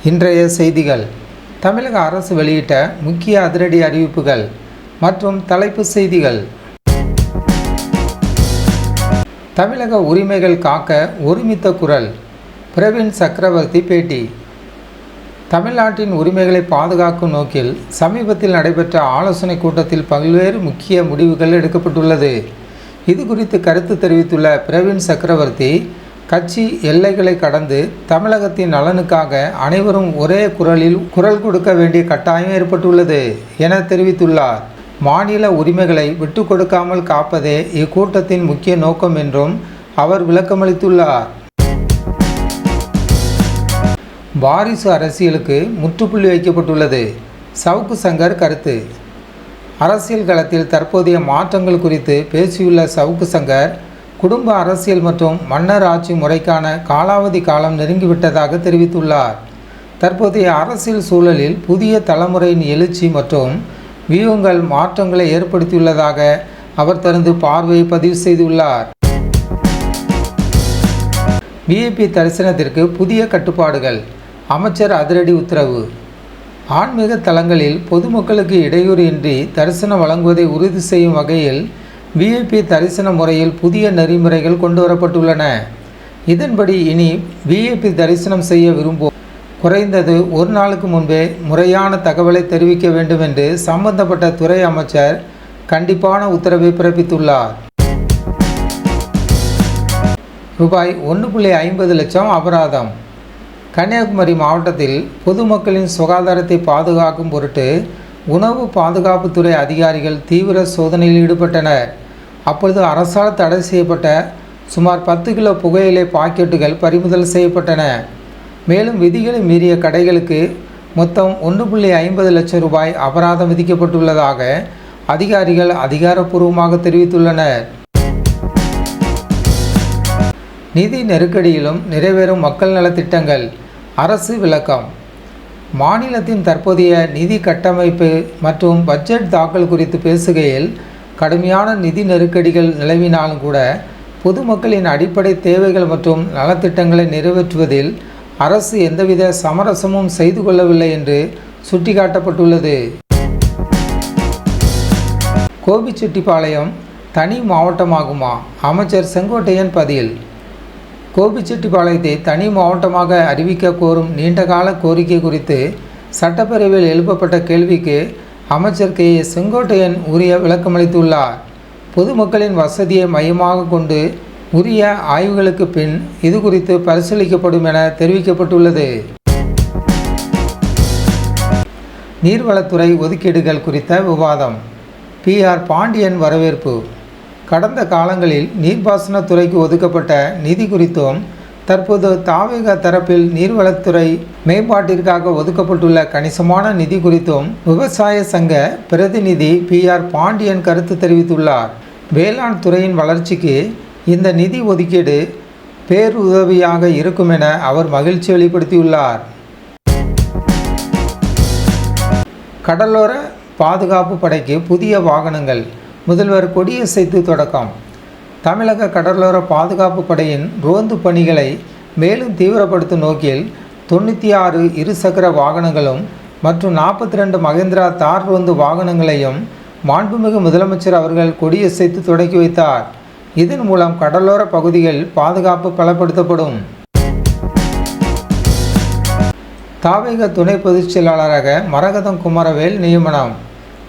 இன்றைய செய்திகள். தமிழக அரசு வெளியிட்ட முக்கிய அதிரடி அறிவிப்புகள் மற்றும் தலைப்புச் செய்திகள். தமிழக உரிமைகள் காக்க ஒருமித்த குரல். பிரவீன் சக்கரவர்த்தி பேட்டி. தமிழ்நாட்டின் உரிமைகளை பாதுகாக்கும் நோக்கில் சமீபத்தில் நடைபெற்ற ஆலோசனை கூட்டத்தில் பல்வேறு முக்கிய முடிவுகள் எடுக்கப்பட்டுள்ளது. இது குறித்து கருத்து தெரிவித்துள்ள பிரவீன் சக்கரவர்த்தி, கட்சி எல்லைகளை கடந்து தமிழகத்தின் நலனுக்காக அனைவரும் ஒரே குரலில் குரல் கொடுக்க வேண்டிய கட்டாயம் ஏற்பட்டுள்ளது என தெரிவித்துள்ளார். மாநில உரிமைகளை விட்டு கொடுக்காமல் காப்பதே இக்கூட்டத்தின் முக்கிய நோக்கம் என்றும் அவர் விளக்கமளித்துள்ளார். வாரிசு அரசியலுக்கு முற்றுப்புள்ளி வைக்கப்பட்டுள்ளது. சவுக்கு சங்கர் கருத்து. அரசியல் களத்தில் தற்போதைய மாற்றங்கள் குறித்து பேசியுள்ள சவுக்கு சங்கர், குடும்ப அரசியல் மற்றும் மன்னர் ஆட்சி முறைக்கான காலாவதி காலம் நெருங்கிவிட்டதாக தெரிவித்துள்ளார். தற்போதைய அரசியல் சூழலில் புதிய தலைமுறையின் எழுச்சி மற்றும் வியூகங்கள் மாற்றங்களை ஏற்படுத்தியுள்ளதாக அவர் தனது பார்வையை பதிவு செய்துள்ளார். விஐபி தரிசனத்திற்கு புதிய கட்டுப்பாடுகள். அமைச்சர் அதிரடி உத்தரவு. ஆன்மீக தலங்களில் பொதுமக்களுக்கு இடையூறு இன்றி தரிசனம் வழங்குவதை உறுதி செய்யும் வகையில் விஐபி தரிசன முறையில் புதிய நெறிமுறைகள் கொண்டு வரப்பட்டுள்ளன. இதன்படி இனி விஐபி தரிசனம் செய்ய விரும்புவோர் குறைந்தது ஒரு நாளுக்கு முன்பே முறையான தகவலை தெரிவிக்க வேண்டும் என்று சம்பந்தப்பட்ட துறை அமைச்சர் கண்டிப்பான உத்தரவை பிறப்பித்துள்ளார். ரூபாய் 1.50 லட்சம் அபராதம். கன்னியாகுமரி மாவட்டத்தில் பொதுமக்களின் சுகாதாரத்தை பாதுகாக்கும் பொருட்டு உணவு பாதுகாப்புத்துறை அதிகாரிகள் தீவிர சோதனையில் ஈடுபட்டனர். அப்பொழுது அரசால் தடை செய்யப்பட்ட சுமார் 10 கிலோ புகையிலை பாக்கெட்டுகள் பறிமுதல் செய்யப்பட்டன. மேலும் விதிகளை மீறிய கடைகளுக்கு மொத்தம் 1.50 லட்சம் ரூபாய் அபராதம் விதிக்கப்பட்டுள்ளதாக அதிகாரிகள் அதிகாரப்பூர்வமாக தெரிவித்துள்ளனர். நிதி நெருக்கடியிலும் நிறைவேறும் மக்கள் நலத்திட்டங்கள். அரசு விளக்கம். மாநிலத்தின் தற்போதைய நிதி கட்டமைப்பு மற்றும் பட்ஜெட் தாக்கல் குறித்து பேசுகையில், கடுமையான நிதி நெருக்கடிகள் நிலவினாலும் கூட பொதுமக்களின் அடிப்படை தேவைகள் மற்றும் நலத்திட்டங்களை நிறைவேற்றுவதில் அரசு எந்தவித சமரசமும் செய்து கொள்ளவில்லை என்று சுட்டிக்காட்டப்பட்டுள்ளது. கோபிச்செட்டிப்பாளையம் தனி மாவட்டமாகுமா? அமைச்சர் செங்கோட்டையன் பதில். கோபிச்செட்டிப்பாளையத்தை தனி மாவட்டமாக அறிவிக்க கோரும் நீண்டகால கோரிக்கை குறித்து சட்டப்பேரவையில் எழுப்பப்பட்ட கேள்விக்கு அமைச்சர் கே செங்கோட்டையன் உரிய விளக்கமளித்துள்ளார். பொதுமக்களின் வசதியை மையமாக கொண்டு உரிய ஆய்வுகளுக்கு பின் இது குறித்து பரிசீலிக்கப்படும் என தெரிவிக்கப்பட்டுள்ளது. நீர்வளத்துறை ஒதுக்கீடுகள் குறித்த விவாதம். PR பாண்டியன் வரவேற்பு. கடந்த காலங்களில் நீர்ப்பாசனத்துறைக்கு ஒதுக்கப்பட்ட நிதி குறித்தும் தற்போது தாவேகா தரப்பில் நீர்வளத்துறை மேம்பாட்டிற்காக ஒதுக்கப்பட்டுள்ள கணிசமான நிதி குறித்தும் விவசாய சங்க பிரதிநிதி PR பாண்டியன் கருத்து தெரிவித்துள்ளார். வேளாண் துறையின் வளர்ச்சிக்கு இந்த நிதி ஒதுக்கீடு பேருதவியாக இருக்கும் என அவர் மகிழ்ச்சி வெளிப்படுத்தியுள்ளார். கடலோர பாதுகாப்பு படைக்கு புதிய வாகனங்கள். முதல்வர் கொடியசைத்து தொடக்கம். தமிழக கடலோர பாதுகாப்பு படையின் ரோந்து பணிகளை மேலும் தீவிரப்படுத்தும் நோக்கில் 96 இருசக்கர வாகனங்களும் மற்றும் 42 மகேந்திரா தார் ரோந்து வாகனங்களையும் மாண்புமிகு முதலமைச்சர் அவர்கள் கொடியசைத்து தொடக்கி வைத்தார். இதன் மூலம் கடலோர பகுதிகளில் பாதுகாப்பு பலப்படுத்தப்படும். தாவேகா துணை பொதுச் செயலாளராக மரகதம் குமரவேல் நியமனம்.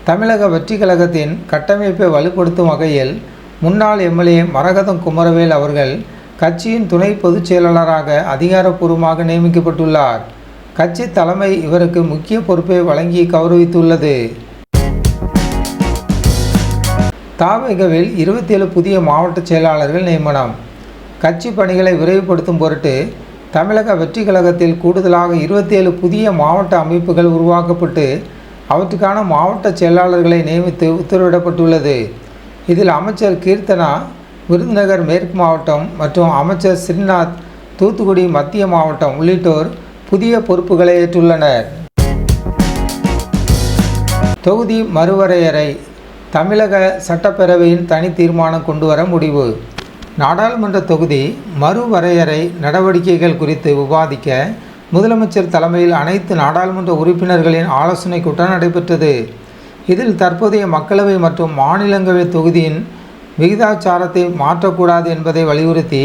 தமிழக வெற்றி கழகத்தின் கட்டமைப்பை வலுப்படுத்தும் வகையில் முன்னாள் MLA மரகதம் குமரவேல் அவர்கள் கட்சியின் துணை பொதுச் செயலாளராக அதிகாரப்பூர்வமாக நியமிக்கப்பட்டுள்ளார். கட்சி தலைமை இவருக்கு முக்கிய பொறுப்பை வழங்கி கௌரவித்துள்ளது. தாவேகாவில் 27 புதிய மாவட்ட செயலாளர்கள் நியமனம். கட்சி பணிகளை விரைவுபடுத்தும் பொருட்டு தமிழக வெற்றி கழகத்தில் கூடுதலாக 27 புதிய மாவட்ட அமைப்புகள் உருவாக்கப்பட்டு அவற்றுக்கான மாவட்ட செயலாளர்களை நியமித்து உத்தரவிடப்பட்டுள்ளது. இதில் அமைச்சர் கீர்த்தனா விருதுநகர் மேற்கு மாவட்டம் மற்றும் அமைச்சர் ஸ்ரீநாத் தூத்துக்குடி மத்திய மாவட்டம் உள்ளிட்டோர் புதிய பொறுப்புகளை ஏற்றுள்ளனர். தொகுதி மறுவரையறை. தமிழக சட்டப்பேரவையின் தனி தீர்மானம் கொண்டுவர முடிவு. நாடாளுமன்ற தொகுதி மறுவரையறை நடவடிக்கைகள் குறித்து விவாதிக்க முதலமைச்சர் தலைமையில் அனைத்து நாடாளுமன்ற உறுப்பினர்களின் ஆலோசனை கூட்டம் நடைபெற்றது. இதில் தற்போதைய மக்களவை மற்றும் மாநிலங்களவை தொகுதியின் விகிதாச்சாரத்தை மாற்றக்கூடாது என்பதை வலியுறுத்தி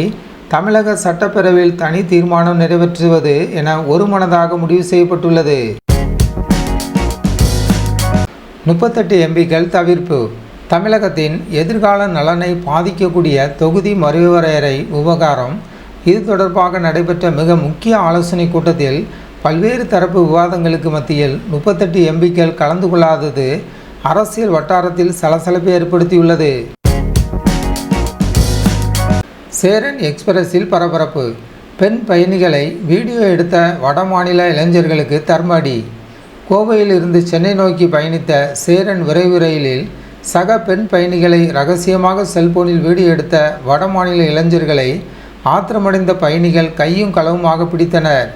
தமிழக சட்டப்பேரவையில் தனி தீர்மானம் நிறைவேற்றுவது என ஒருமனதாக முடிவு செய்யப்பட்டுள்ளது. 38 எம்பிக்கள் தவிர்ப்பு. தமிழகத்தின் எதிர்கால நலனை பாதிக்கக்கூடிய தொகுதி மறுவரையறை விவகாரம் இது தொடர்பாக நடைபெற்ற மிக முக்கிய ஆலோசனை கூட்டத்தில் பல்வேறு தரப்பு விவாதங்களுக்கு மத்தியில் 38 எம்பிக்கள் கலந்து கொள்ளாதது அரசியல் வட்டாரத்தில் சலசலப்பை ஏற்படுத்தியுள்ளது. சேரன் எக்ஸ்பிரஸில் பரபரப்பு. பெண் பயணிகளை வீடியோ எடுத்த வடமாநில இளைஞர்களுக்கு தர்மஅடி. கோவையில் இருந்து சென்னை நோக்கி பயணித்த சேரன் விரைவு ரயிலில் சக பெண் பயணிகளை ரகசியமாக செல்போனில் வீடியோ எடுத்த வடமாநில இளைஞர்களை ஆத்திரமடைந்த பயணிகள் கையும் களவுமாக பிடித்தனர்.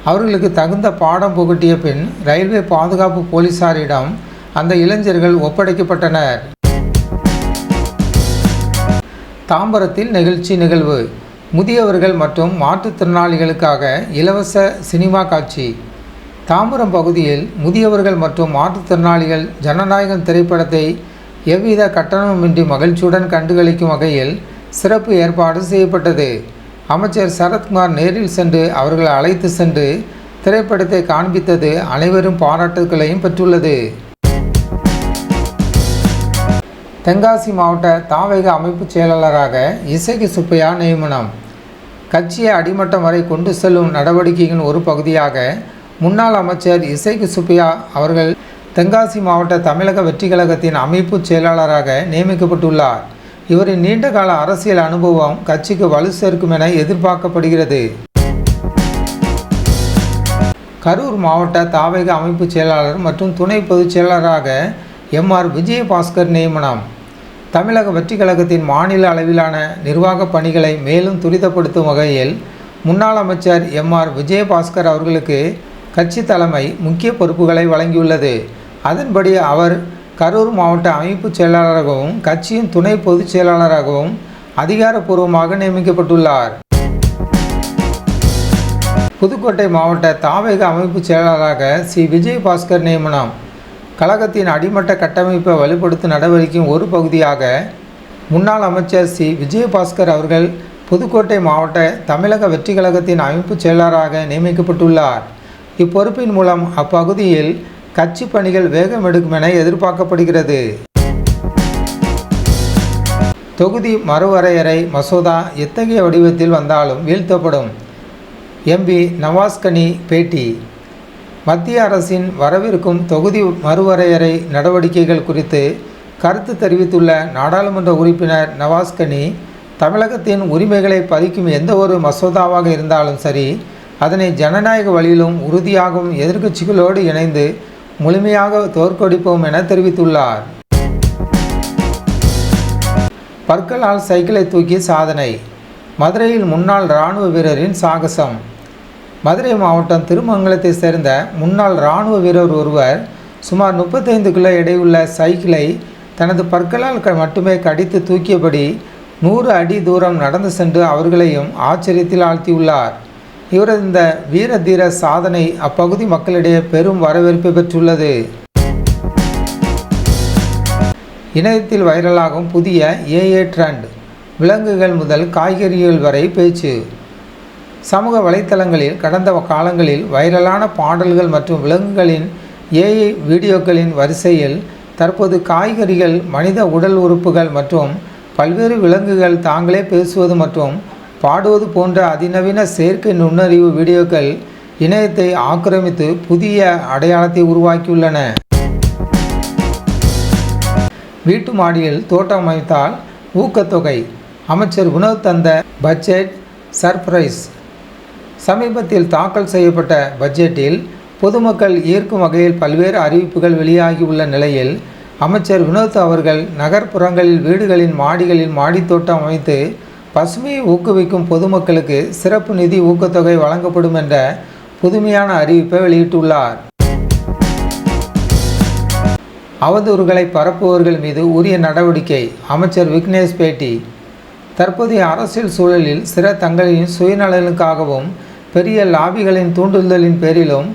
அவர்களுக்கு தகுந்த பாடம் புகட்டிய பின் ரயில்வே பாதுகாப்பு போலீசாரிடம் அந்த இளைஞர்கள் ஒப்படைக்கப்பட்டனர். தாம்பரத்தில் நிகழ்வு. முதியவர்கள் மற்றும் மாற்றுத்திறனாளிகளுக்காக இலவச சினிமா காட்சி. தாம்பரம் பகுதியில் முதியவர்கள் மற்றும் மாற்றுத்திறனாளிகள் ஜனநாயகம் திரைப்படத்தை எவ்வித கட்டணமின்றி மகிழ்ச்சியுடன் கண்டுகளிக்கும் வகையில் சிறப்பு ஏற்பாடு செய்யப்பட்டது. அமைச்சர் சரத்குமார் நேரில் சென்று அவர்களை அழைத்து சென்று திரைப்படத்தை காண்பித்தது அனைவரும் பாராட்டுகளையும் பெற்றுள்ளது. தென்காசி மாவட்ட தாவேக அமைப்பு செயலாளராக இசைக்கு சுப்பையா நியமனம். கட்சியை அடிமட்டம் வரை கொண்டு செல்லும் நடவடிக்கையின் ஒரு பகுதியாக முன்னாள் அமைச்சர் இசைக்கு சுப்பையா அவர்கள் தென்காசி மாவட்ட தமிழக வெற்றி கழகத்தின் அமைப்பு செயலாளராக நியமிக்கப்பட்டுள்ளார். இவரின் நீண்டகால அரசியல் அனுபவம் கட்சிக்கு வலு சேர்க்கும் என எதிர்பார்க்கப்படுகிறது. கரூர் மாவட்ட தாவேக அமைப்பு செயலாளர் மற்றும் துணை பொதுச் செயலாளராக எம்.ஆர். விஜயபாஸ்கர் நியமனம். தமிழக வெற்றி கழகத்தின் மாநில அளவிலான நிர்வாக பணிகளை மேலும் துரிதப்படுத்தும் வகையில் முன்னாள் அமைச்சர் எம்.ஆர். விஜயபாஸ்கர் அவர்களுக்கு கட்சி தலைமை முக்கிய பொறுப்புகளை வழங்கியுள்ளது. அதன்படி அவர் கரூர் மாவட்ட அமைப்பு செயலாளராகவும் கட்சியின் துணை பொதுச் செயலாளராகவும் அதிகாரப்பூர்வமாக நியமிக்கப்பட்டுள்ளார். புதுக்கோட்டை மாவட்ட தாவேக அமைப்பு செயலாளராக சி. விஜயபாஸ்கர் நியமனம். கழகத்தின் அடிமட்ட கட்டமைப்பை வலுப்படுத்தும் நடவடிக்கையின் ஒரு பகுதியாக முன்னாள் அமைச்சர் சி. விஜயபாஸ்கர் அவர்கள் புதுக்கோட்டை மாவட்ட தமிழக வெற்றி கழகத்தின் அமைப்பு செயலாளராக நியமிக்கப்பட்டுள்ளார். இப்பொறுப்பின் மூலம் அப்பகுதியில் கட்சி பணிகள் வேகம் எடுக்கும் என எதிர்பார்க்கப்படுகிறது. தொகுதி மறுவரையறை மசோதா எத்தகைய வடிவத்தில் வந்தாலும் வீழ்த்தப்படும். எம்பி நவாஸ்கனி பேட்டி. மத்திய அரசின் வரவிருக்கும் தொகுதி மறுவரையறை நடவடிக்கைகள் குறித்து கருத்து தெரிவித்துள்ள நாடாளுமன்ற உறுப்பினர் நவாஸ்கனி, தமிழகத்தின் உரிமைகளை பறிக்கும் எந்த ஒரு மசோதாவாக இருந்தாலும் சரி, அதனை ஜனநாயக வழியிலும் உறுதியாகவும் எதிர்க்கட்சிகளோடு இணைந்து முழுமையாக தோற்கடிப்போம் என தெரிவித்துள்ளார். பற்களால் சைக்கிளை தூக்கி சாதனை. மதுரையில் முன்னாள் இராணுவ வீரரின் சாகசம். மதுரை மாவட்டம் திருமங்கலத்தை சேர்ந்த முன்னாள் இராணுவ வீரர் ஒருவர் சுமார் 35 கிலோ எடையுள்ள சைக்கிளை தனது பற்களால் மட்டுமே கடித்து தூக்கியபடி 100 அடி தூரம் நடந்து சென்று அவர்களையும் ஆச்சரியத்தில் ஆழ்த்தியுள்ளார். இவரது இந்த வீர தீர சாதனை அப்பகுதி மக்களிடையே பெரும் வரவேற்பை பெற்றுள்ளது. இணையத்தில் வைரலாகும் புதிய ஏஐ ட்ரெண்ட். விலங்குகள் முதல் காய்கறிகள் வரை பேச்சு. சமூக வலைத்தளங்களில் கடந்த காலங்களில் வைரலான பாடல்கள் மற்றும் விலங்குகளின் ஏஐ வீடியோக்களின் வரிசையில் தற்போது காய்கறிகள், மனித உடல் உறுப்புகள் மற்றும் பல்வேறு விலங்குகள் தாங்களே பேசுவது மற்றும் பாடுவது போன்ற அதிநவீன செயற்கை நுண்ணறிவு வீடியோக்கள் இணையத்தை ஆக்கிரமித்து புதிய அடையாளத்தை உருவாக்கியுள்ளன. வீட்டு மாடியில் தோட்டம் அமைத்தால் ஊக்கத்தொகை. அமைச்சர் வினோத் தந்த பட்ஜெட் சர்ப்ரைஸ். சமீபத்தில் தாக்கல் செய்யப்பட்ட பட்ஜெட்டில் பொதுமக்கள் ஈர்க்கும் வகையில் பல்வேறு அறிவிப்புகள் வெளியாகியுள்ள நிலையில் அமைச்சர் வினோத் அவர்கள் நகர்ப்புறங்களில் வீடுகளின் மாடிகளில் மாடித்தோட்டம் அமைத்து பசுமையை ஊக்குவிக்கும் பொதுமக்களுக்கு சிறப்பு நிதி ஊக்கத்தொகை வழங்கப்படும் என்ற புதுமையான அறிவிப்பை வெளியிட்டுள்ளார். அவதூறுகளை பரப்புபவர்கள் மீது உரிய நடவடிக்கை. அமைச்சர் விக்னேஷ் பேட்டி. தற்போதைய அரசியல் சூழலில் சிலர் தங்களின் சுயநலனுக்காகவும் பெரிய லாபிகளின் தூண்டுதலின் பேரிலும்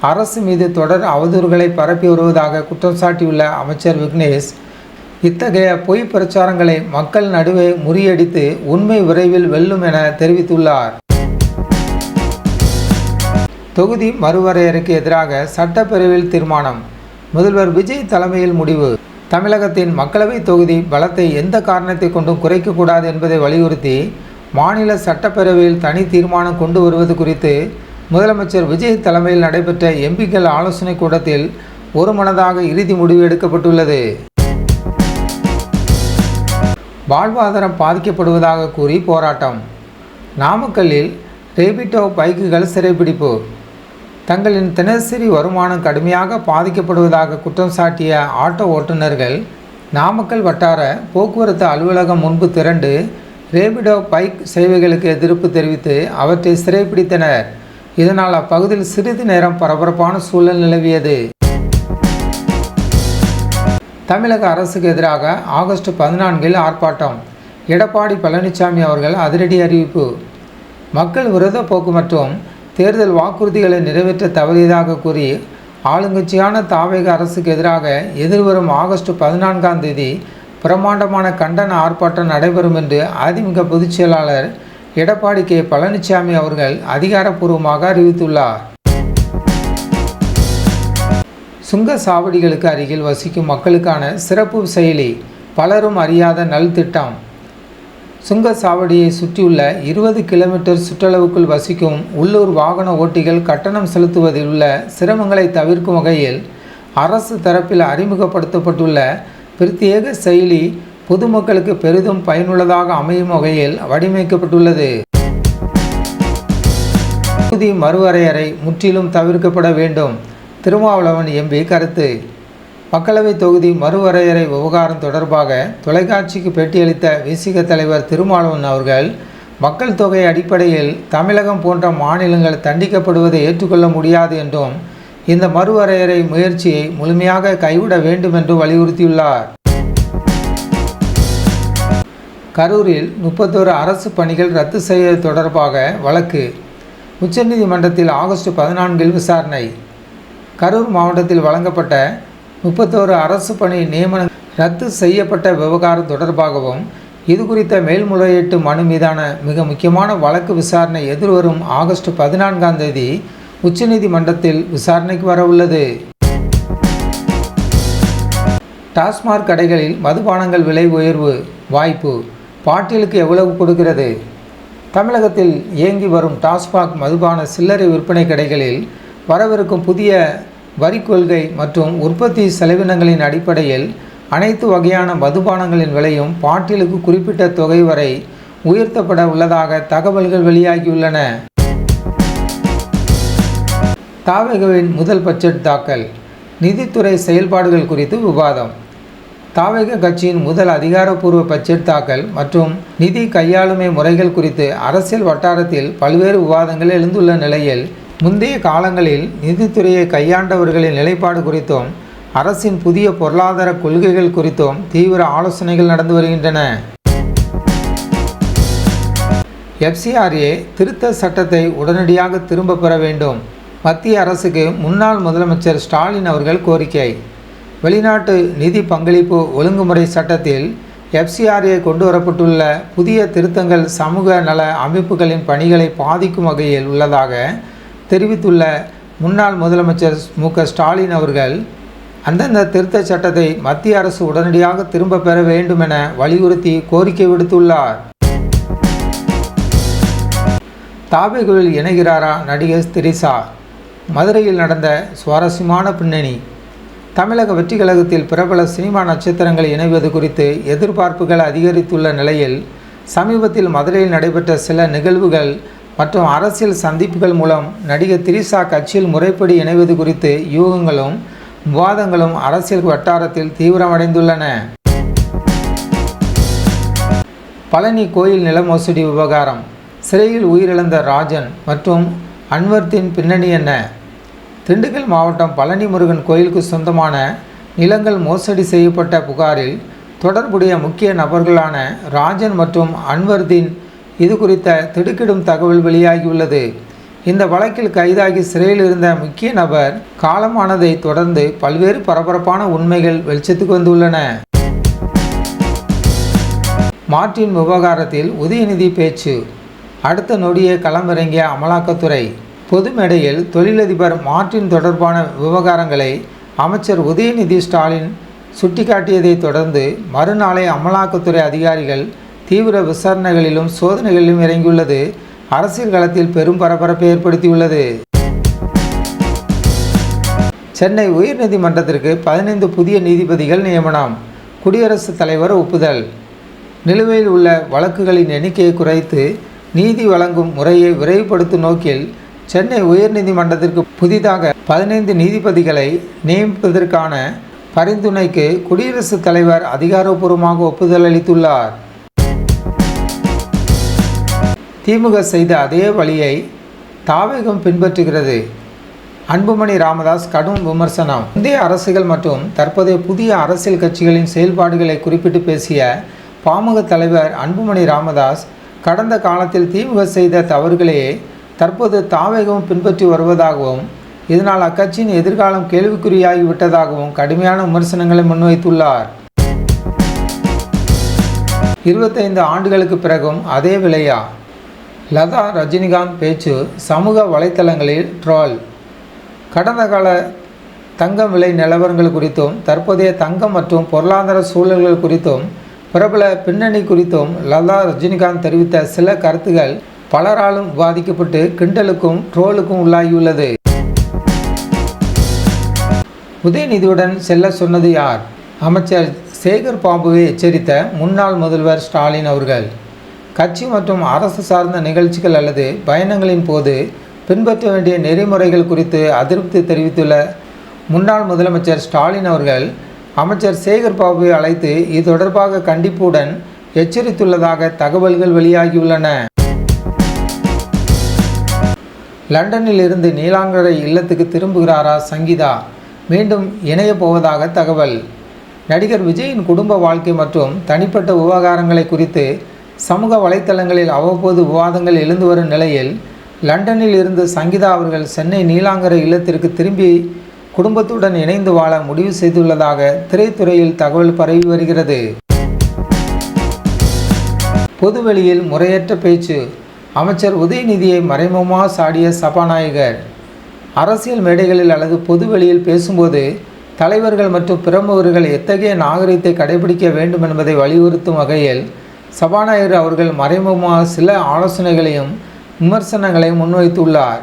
அரசு மீது தொடர் அவதூறுகளை பரப்பி வருவதாக குற்றம் சாட்டியுள்ள அமைச்சர் விக்னேஷ், இத்தகைய பொய் பிரச்சாரங்களை மக்கள் நடுவே முறியடித்து உண்மை விரைவில் வெல்லும் என தெரிவித்துள்ளார். தொகுதி மறுவரையறைக்கு எதிராக சட்டப்பேரவையில் தீர்மானம். முதல்வர் விஜய் தலைமையில் முடிவு. தமிழகத்தின் மக்களவை தொகுதி பலத்தை எந்த காரணத்தை கொண்டும் குறைக்கக்கூடாது என்பதை வலியுறுத்தி மாநில சட்டப்பேரவையில் தனி தீர்மானம் கொண்டு வருவது குறித்து முதலமைச்சர் விஜய் தலைமையில் நடைபெற்ற எம்பிக்கள் ஆலோசனை கூட்டத்தில் ஒருமனதாக இறுதி முடிவு எடுக்கப்பட்டுள்ளது. வாழ்வாதாரம் பாதிக்கப்படுவதாக கூறி போராட்டம். நாமக்கல்லில் ரேபிடோ பைக்குகள் சிறைபிடிப்பு. தங்களின் தினசரி வருமானம் கடுமையாக பாதிக்கப்படுவதாக குற்றம் சாட்டிய ஆட்டோ ஓட்டுநர்கள் நாமக்கல் வட்டார போக்குவரத்து அலுவலகம் முன்பு திரண்டு ரேபிடோ பைக் சேவைகளுக்கு எதிர்ப்பு தெரிவித்து அவற்றை சிறைப்பிடித்தனர். இதனால் அப்பகுதியில் சிறிது நேரம் பரபரப்பான சூழல் நிலவியது. தமிழக அரசுக்கு எதிராக ஆகஸ்ட் 14 ஆர்ப்பாட்டம். எடப்பாடி பழனிசாமி அவர்கள் அதிரடி அறிவிப்பு. மக்கள் விரோத போக்கு மற்றும் தேர்தல் வாக்குறுதிகளை நிறைவேற்ற தவறியதாக கூறி ஆளுங்கட்சியான தாவேக அரசுக்கு எதிராக எதிர்வரும் ஆகஸ்ட் 14 பிரமாண்டமான கண்டன ஆர்ப்பாட்டம் நடைபெறும் என்று அதிமுக பொதுச் செயலாளர் எடப்பாடி கே பழனிசாமி அவர்கள் அதிகாரப்பூர்வமாக அறிவித்துள்ளார். சுங்க சாவடிகளுக்கு அருகில் வசிக்கும் மக்களுக்கான சிறப்பு செயலி பலரும் அறியாத நல்திட்டம். சுங்க சாவடியை சுற்றியுள்ள 20 கிலோமீட்டர் சுற்றளவுக்குள் வசிக்கும் உள்ளூர் வாகன ஓட்டிகள் கட்டணம் செலுத்துவதில் உள்ள சிரமங்களை தவிர்க்கும் வகையில் அரசு தரப்பில் அறிமுகப்படுத்தப்பட்டுள்ள பிரத்யேக செயலி பொதுமக்களுக்கு பெரிதும் பயனுள்ளதாக அமையும் வகையில் வடிவமைக்கப்பட்டுள்ளது. தொகுதி மறுவரையறை முற்றிலும் தவிர்க்கப்பட வேண்டும். திருமாவளவன் எம்பி கருத்து. மக்களவை தொகுதி மறுவரையறை விவகாரம் தொடர்பாக தொலைக்காட்சிக்கு பேட்டியளித்த விசிக தலைவர் திருமாவளவன் அவர்கள், மக்கள் தொகை அடிப்படையில் தமிழகம் போன்ற மாநிலங்கள் தண்டிக்கப்படுவதை ஏற்றுக்கொள்ள முடியாது என்றும் இந்த மறுவரையறை முயற்சியை முழுமையாக கைவிட வேண்டும் என்று வலியுறுத்தியுள்ளார். கரூரில் 31 அரசு பணிகள் ரத்து செய்வது தொடர்பாக வழக்கு. உச்சநீதிமன்றத்தில் ஆகஸ்ட் 14 விசாரணை. கரூர் மாவட்டத்தில் வழங்கப்பட்ட 31 அரசு பணி நியமனம் ரத்து செய்யப்பட்ட விவகாரம் தொடர்பாகவும் இது குறித்த மேல்முறையீட்டு மனு மீதான மிக முக்கியமான வழக்கு விசாரணை எதிர்வரும் ஆகஸ்ட் 14 உச்சநீதிமன்றத்தில் விசாரணைக்கு வரவுள்ளது. டாஸ்மாக் கடைகளில் மதுபானங்கள் விலை உயர்வு வாய்ப்பு. பாட்டிலுக்கு எவ்வளவு கொடுக்கிறது? தமிழகத்தில் இயங்கி வரும் டாஸ்மாக் மதுபான சில்லறை விற்பனை கடைகளில் வரவிருக்கும் புதிய வரி கொள்கை மற்றும் உற்பத்தி செலவினங்களின் அடிப்படையில் அனைத்து வகையான மதுபானங்களின் விலையும் பாட்டிலுக்கு குறிப்பிட்ட தொகை வரை உயர்த்தப்பட உள்ளதாக தகவல்கள் வெளியாகியுள்ளன. தாவேகவின் முதல் பட்ஜெட் தாக்கல். நிதித்துறை செயல்பாடுகள் குறித்து விவாதம். தாவேக கட்சியின் முதல் அதிகாரப்பூர்வ பட்ஜெட் தாக்கல் மற்றும் நிதி கையாளுமை முறைகள் குறித்து அரசியல் வட்டாரத்தில் பல்வேறு விவாதங்கள் எழுந்துள்ள நிலையில் முந்தைய காலங்களில் நிதித்துறையை கையாண்டவர்களின் நிலைப்பாடு குறித்தும் அரசின் புதிய பொருளாதார கொள்கைகள் குறித்தும் தீவிர ஆலோசனைகள் நடந்து வருகின்றன. FCRA திருத்த சட்டத்தை உடனடியாக திரும்ப பெற வேண்டும். மத்திய அரசுக்கு முன்னாள் முதலமைச்சர் ஸ்டாலின் அவர்கள் கோரிக்கை. வெளிநாட்டு நிதி பங்களிப்பு ஒழுங்குமுறை சட்டத்தில் FCRA கொண்டு வரப்பட்டுள்ள புதிய திருத்தங்கள் சமூக நல அமைப்புகளின் பணிகளை பாதிக்கும் வகையில் உள்ளதாக தெரிவித்துள்ள முன்னாள் முதலமைச்சர் மு.க. ஸ்டாலின் அவர்கள் அந்தந்த திருத்த சட்டத்தை மத்திய அரசு உடனடியாக திரும்ப பெற வேண்டும் என வலியுறுத்தி கோரிக்கை விடுத்துள்ளார். தாவேகவில் இணைகிறாரா நடிகை திரிஷா? மதுரையில் நடந்த சுவாரஸ்யமான பின்னணி. தமிழக வெற்றி கழகத்தில் பிரபல சினிமா நட்சத்திரங்கள் இணைவது குறித்து எதிர்பார்ப்புகள் அதிகரித்துள்ள நிலையில் சமீபத்தில் மதுரையில் நடைபெற்ற சில நிகழ்வுகள் மற்றும் அரசியல் சந்திப்புகள் மூலம் நடிகை திரிஷா கட்சியில் முறைப்படி இணைவது குறித்து யூகங்களும் விவாதங்களும் அரசியல் வட்டாரத்தில் தீவிரமடைந்துள்ளன. பழனி கோயில் நில மோசடி விவகாரம். சிறையில் உயிரிழந்த ராஜன் மற்றும் அன்வர்த்தின் பின்னணி என்ன? திண்டுக்கல் மாவட்டம் பழனி முருகன் கோயிலுக்கு சொந்தமான நிலங்கள் மோசடி செய்யப்பட்ட புகாரில் தொடர்புடைய முக்கிய நபர்களான ராஜன் மற்றும் அன்வர்தீன் இது குறித்த திடுக்கிடும் தகவல் வெளியாகியுள்ளது. இந்த வழக்கில் கைதாகி சிறையில் இருந்த முக்கிய நபர் காலமானதை தொடர்ந்து பல்வேறு பரபரப்பான உண்மைகள் வெளிச்சத்துக்கு வந்துள்ளன. மார்ட்டின் விவகாரத்தில் உதயநிதி பேச்சு. அடுத்த நொடியே களமிறங்கிய அமலாக்கத்துறை. பொது மேடையில் தொழிலதிபர் மார்ட்டின் தொடர்பான விவகாரங்களை அமைச்சர் உதயநிதி ஸ்டாலின் சுட்டிக்காட்டியதை தொடர்ந்து மறுநாளே அமலாக்கத்துறை அதிகாரிகள் தீவிர விசாரணைகளிலும் சோதனைகளிலும் இறங்கியுள்ளது அரசியல் களத்தில் பெரும் பரபரப்பை ஏற்படுத்தியுள்ளது. சென்னை உயர்நீதிமன்றத்திற்கு 15 புதிய நீதிபதிகள் நியமனம். குடியரசுத் தலைவர் ஒப்புதல். நிலுவையில் உள்ள வழக்குகளின் எண்ணிக்கையை குறைத்து நீதி வழங்கும் முறையை விரைவுபடுத்தும் நோக்கில் சென்னை உயர்நீதிமன்றத்திற்கு புதிதாக 15 நீதிபதிகளை நியமிப்பதற்கான பரிந்துரைக்கு குடியரசுத் தலைவர் அதிகாரப்பூர்வமாக ஒப்புதல் அளித்துள்ளார். திமுக செய்த அதே வழியை தாவேகம் பின்பற்றுகிறது. அன்புமணி ராமதாஸ் கடும் விமர்சனம். இந்திய அரசுகள் மற்றும் தற்போதைய புதிய அரசியல் கட்சிகளின் செயல்பாடுகளை குறிப்பிட்டு பேசிய பாமக தலைவர் அன்புமணி ராமதாஸ், கடந்த காலத்தில் திமுக செய்த தவறுகளையே தற்போது தாவேகம் பின்பற்றி வருவதாகவும் இதனால் அக்கட்சியின் எதிர்காலம் கேள்விக்குறியாகிவிட்டதாகவும் கடுமையான விமர்சனங்களை முன்வைத்துள்ளார். 25 ஆண்டுகளுக்கு பிறகும் அதே விலையா? லதா ரஜினிகாந்த் பேச்சு சமூக வலைத்தளங்களில் ட்ரோல். கடந்த கால தங்கம் விலை நிலவரங்கள் குறித்தும் தற்போதைய தங்கம் மற்றும் பொருளாதார சூழல்கள் குறித்தும் பிரபல பின்னணி குறித்தும் லதா ரஜினிகாந்த் தெரிவித்த சில கருத்துக்கள் பலராலும் விவாதிக்கப்பட்டு கிண்டலுக்கும் ட்ரோலுக்கும் உள்ளாகியுள்ளது. உதயநிதியுடன் செல்ல சொன்னது யார்? அமைச்சர் சேகர் பாபுவை எச்சரித்த முன்னாள் முதல்வர் ஸ்டாலின் அவர்கள். கட்சி மற்றும் அரசு சார்ந்த நிகழ்ச்சிகள் அல்லது பயணங்களின் போது பின்பற்ற வேண்டிய நெறிமுறைகள் குறித்து அதிருப்தி தெரிவித்துள்ள முன்னாள் முதலமைச்சர் ஸ்டாலின் அவர்கள் அமைச்சர் சேகர் பாபுவை அழைத்து இது தொடர்பாக கண்டிப்புடன் எச்சரித்துள்ளதாக தகவல்கள் வெளியாகியுள்ளன. லண்டனில் இருந்து நீலாங்கரை இல்லத்துக்கு திரும்புகிறாரா சங்கீதா? மீண்டும் இணைய போவதாக தகவல். நடிகர் விஜயின் குடும்ப வாழ்க்கை மற்றும் தனிப்பட்ட விவகாரங்களை குறித்து சமூக வலைத்தளங்களில் அவ்வப்போது விவாதங்கள் எழுந்து வரும் நிலையில் லண்டனில் இருந்து சங்கீதா அவர்கள் சென்னை நீலாங்கரை இல்லத்திற்கு திரும்பி குடும்பத்துடன் இணைந்து வாழ முடிவு செய்துள்ளதாக திரைத்துறையில் தகவல் பரவி வருகிறது. பொதுவெளியில் முறையற்ற பேச்சு. அமைச்சர் உதயநிதியை மறைமுகமாக சாடிய சபாநாயகர். அரசியல் மேடைகளில் அல்லது பொதுவெளியில் பேசும்போது தலைவர்கள் மற்றும் பிரமுகர்கள் எத்தகைய நாகரிகத்தை கடைபிடிக்க வேண்டும் என்பதை வலியுறுத்தும் வகையில் சபாநாயகர் அவர்கள் மறைமுகமாக சில ஆலோசனைகளையும் விமர்சனங்களையும் முன்வைத்துள்ளார்.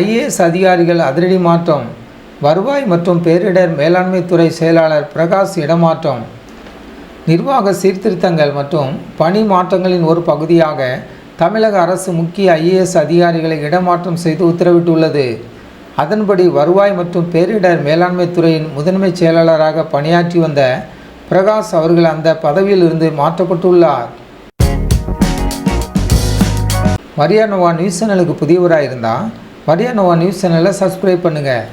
IAS அதிகாரிகள் அதிரடி மாற்றம். வருவாய் மற்றும் பேரிடர் மேலாண்மை துறை செயலாளர் பிரகாஷ் இடமாற்றம். நிர்வாக சீர்திருத்தங்கள் மற்றும் பணி மாற்றங்களின் ஒரு பகுதியாக தமிழக அரசு முக்கிய IAS அதிகாரிகளை இடமாற்றம் செய்து உத்தரவிட்டுள்ளது. அதன்படி வருவாய் மற்றும் பேரிடர் மேலாண்மை துறையின் முதன்மை செயலாளராக பணியாற்றி வந்த பிரகாஷ் அவர்கள் அந்த பதவியில் இருந்து மாற்றப்பட்டுள்ளார். வரியா நோவா நியூஸ் சேனலுக்கு புதியவராக இருந்தால் வரியா நோவா நியூஸ் சேனலை சப்ஸ்கிரைப் பண்ணுங்கள்.